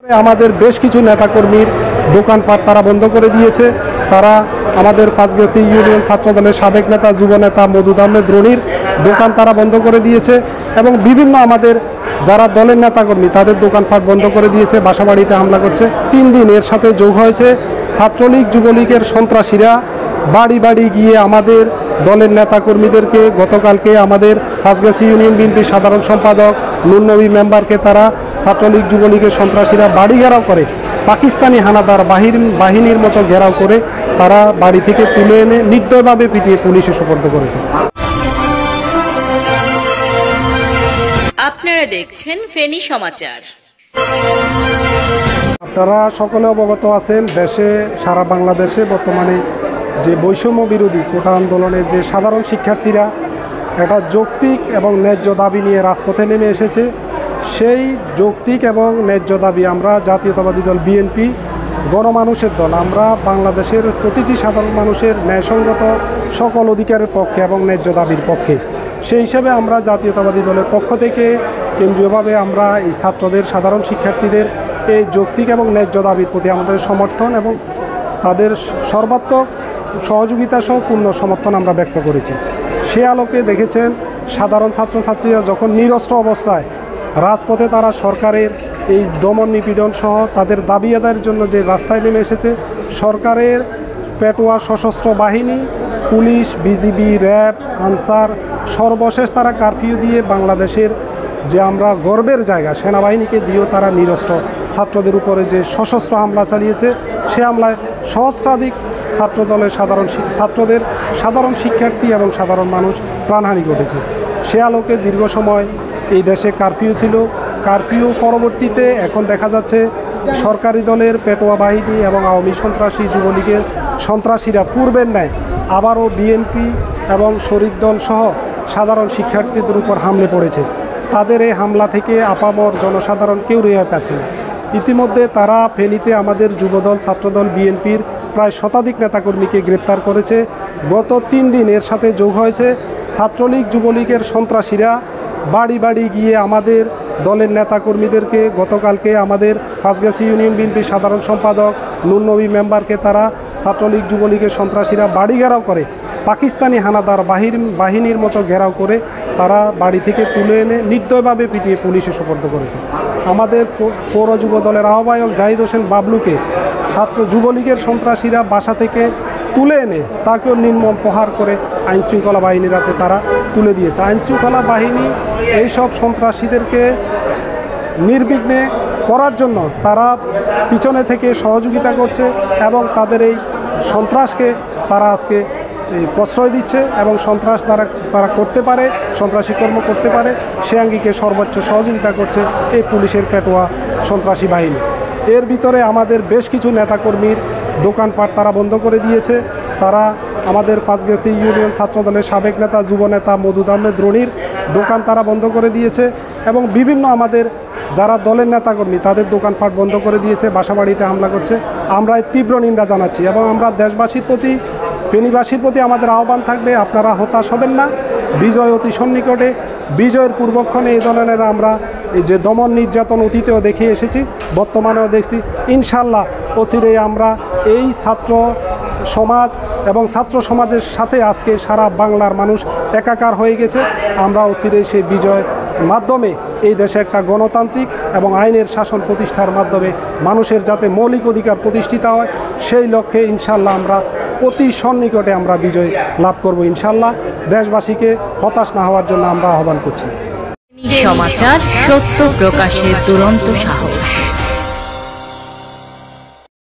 আমাদের বেশ কিছু নেতাকর্মীর দোকানপাট তারা বন্ধ করে দিয়েছে। তারা আমাদের পাঁচগাছি ইউনিয়ন ছাত্রদলের সাবেক নেতা যুবনেতা মওদুদ আহমেদ রনির দোকান তারা বন্ধ করে দিয়েছে এবং বিভিন্ন আমাদের যারা দলের নেতাকর্মী তাদের দোকানপাট বন্ধ করে দিয়েছে, বাসাবাড়িতে হামলা করছে। 3 দিন এর সাথে যোগ হয়েছে ছাত্রলীগ যুবলীগের সন্ত্রাসীরা বাড়ি বাড়ি গিয়ে আমাদের দলের নেতাকর্মীদেরকে গতকালকে আমাদের পাঁচগাছি ইউনিয়ন বিএনপির সাধারণ সম্পাদক নুরনবী মেম্বারকে তারা ছাত্রলীগ যুবলীগের সন্ত্রাসীরা বাড়ি ঘেরাও করে পাকিস্তানি হানাদার বাহিনীর মতো ঘেরাও করে তারা বাড়ি থেকে তুলে এনে নির্দয়ভাবে পিটিয়ে পুলিশে সোপর্দ করেছে। আপনারা দেখছেন ফেনী সমাচার। আপনারা সকলে অবগত আছেন, দেশে সারা বাংলাদেশে বর্তমানে যে বৈষম্য বিরোধী কোটা আন্দোলনের যে সাধারণ শিক্ষার্থীরা একটা যৌক্তিক এবং ন্যায্য দাবি নিয়ে রাজপথে নেমে এসেছে, সেই যৌক্তিক এবং ন্যায্য দাবি আমরা জাতীয়তাবাদী দল বিএনপি গণমানুষের দল, আমরা বাংলাদেশের প্রতিটি সাধারণ মানুষের ন্যায়সঙ্গত সকল অধিকারের পক্ষে এবং ন্যায্য দাবির পক্ষে। সেই হিসেবে আমরা জাতীয়তাবাদী দলের পক্ষ থেকে কেন্দ্রীয়ভাবে আমরা এই ছাত্রদের সাধারণ শিক্ষার্থীদের এই যৌক্তিক এবং ন্যায্য দাবির প্রতি আমাদের সমর্থন এবং তাদের সর্বাত্মক সহযোগিতা সহ পূর্ণ সমর্থন আমরা ব্যক্ত করেছি। সে আলোকে দেখেছেন সাধারণ ছাত্রছাত্রীরা যখন নিরস্ত্র অবস্থায় রাজপথে তারা সরকারের এই দমন নিপীড়ন সহ তাদের দাবি আদায়ের জন্য যে রাস্তায় নেমে এসেছে, সরকারের পেটোয়া সশস্ত্র বাহিনী পুলিশ, বিজিবি, র্যাব, আনসার সর্বশেষ তারা কারফিউ দিয়ে বাংলাদেশের যে আমরা গর্বের জায়গা সেনাবাহিনীকে দিয়েও তারা নিরস্ত্র ছাত্রদের উপরে যে সশস্ত্র হামলা চালিয়েছে, সে হামলায় সহস্রাধিক ছাত্রদের সাধারণ শিক্ষার্থী এবং সাধারণ মানুষ প্রাণহানি ঘটেছে। সে আলোকে দীর্ঘ সময় এই দেশে কারফিউ ছিল। কারফিউ পরবর্তীতে এখন দেখা যাচ্ছে সরকারি দলের পেটোয়া বাহিনী এবং আওয়ামী সন্ত্রাসী যুবলীগের সন্ত্রাসীরা পূর্বের ন্যায় আবারও বিএনপি এবং শরিক দল সহ সাধারণ শিক্ষার্থীদের উপর হামলে পড়েছে। তাদের এই হামলা থেকে আপামর জনসাধারণ কেউ রেহাই পাচ্ছে না। ইতিমধ্যে তারা ফেনীতে আমাদের যুবদল ছাত্রদল বিএনপির প্রায় শতাধিক নেতাকর্মীকে গ্রেপ্তার করেছে। গত 3 দিন এর সাথে যোগ হয়েছে ছাত্রলীগ যুবলীগের সন্ত্রাসীরা বাড়ি বাড়ি গিয়ে আমাদের দলের নেতাকর্মীদেরকে গতকালকে আমাদের পাঁচগাছি ইউনিয়ন বিএনপির সাধারণ সম্পাদক নুরনবী মেম্বারকে তারা ছাত্রলীগ যুবলীগের সন্ত্রাসীরা বাড়ি ঘেরাও করে পাকিস্তানি হানাদার বাহিনীর মতো ঘেরাও করে তারা বাড়ি থেকে তুলে এনে নির্দয়ভাবে পিটিয়ে পুলিশে সোপর্দ করেছে। আমাদের পৌর যুব দলের আহ্বায়ক জাহিদ হোসেন বাবলুকে ছাত্র যুবলীগের সন্ত্রাসীরা বাসা থেকে তুলে এনে তাকেও নির্মম প্রহার করে আইনশৃঙ্খলা বাহিনীর হাতে তারা তুলে দিয়েছে। আইনশৃঙ্খলা বাহিনী এইসব সন্ত্রাসীদেরকে নির্বিঘ্নে করার জন্য তারা পিছনে থেকে সহযোগিতা করছে এবং তাদের এই সন্ত্রাসকে তারা আজকে প্রশ্রয় দিচ্ছে এবং সন্ত্রাস তারা করতে পারে, সন্ত্রাসী কর্ম করতে পারে সে আঙ্গিকে সর্বোচ্চ সহযোগিতা করছে এই পুলিশের পেটোয়া সন্ত্রাসী বাহিনী। এর ভিতরে আমাদের বেশ কিছু নেতাকর্মীর দোকানপাট তারা বন্ধ করে দিয়েছে। তারা আমাদের পাঁচগাছি ইউনিয়ন ছাত্রদলের সাবেক নেতা যুবনেতা মওদুদ আহমেদ রনির দোকান তারা বন্ধ করে দিয়েছে এবং বিভিন্ন আমাদের যারা দলের নেতাকর্মী তাদের দোকানপাট বন্ধ করে দিয়েছে, বাসাবাড়িতে হামলা করছে। আমরা তীব্র নিন্দা জানাচ্ছি এবং আমরা দেশবাসীর প্রতি, ফেনীবাসীর প্রতি আমাদের আহ্বান থাকবে, আপনারা হতাশ হবেন না। বিজয় অতি সন্নিকটে। বিজয়ের পূর্বক্ষণে এই ধরনের আমরা এই যে দমন নির্যাতন অতীতেও দেখে এসেছি, বর্তমানেও দেখছি। ইনশাল্লাহ অচিরেই আমরা এই ছাত্র সমাজ এবং ছাত্র সমাজের সাথে আজকে সারা বাংলার মানুষ একাকার হয়ে গেছে। আমরা অচিরেই সেই বিজয় মাধ্যমে এই দেশে একটা গণতান্ত্রিক এবং আইনের শাসন প্রতিষ্ঠার মাধ্যমে মানুষের যাতে মৌলিক অধিকার প্রতিষ্ঠিত হয়, সেই লক্ষ্যে ইনশাল্লাহ আমরা অতি সন্নিকটে আমরা বিজয় লাভ করব। ইনশাল্লাহ দেশবাসীকে হতাশ না হওয়ার জন্য আমরা আহ্বান করছি। সমাচার, সত্য প্রকাশের দুরন্ত সাহস।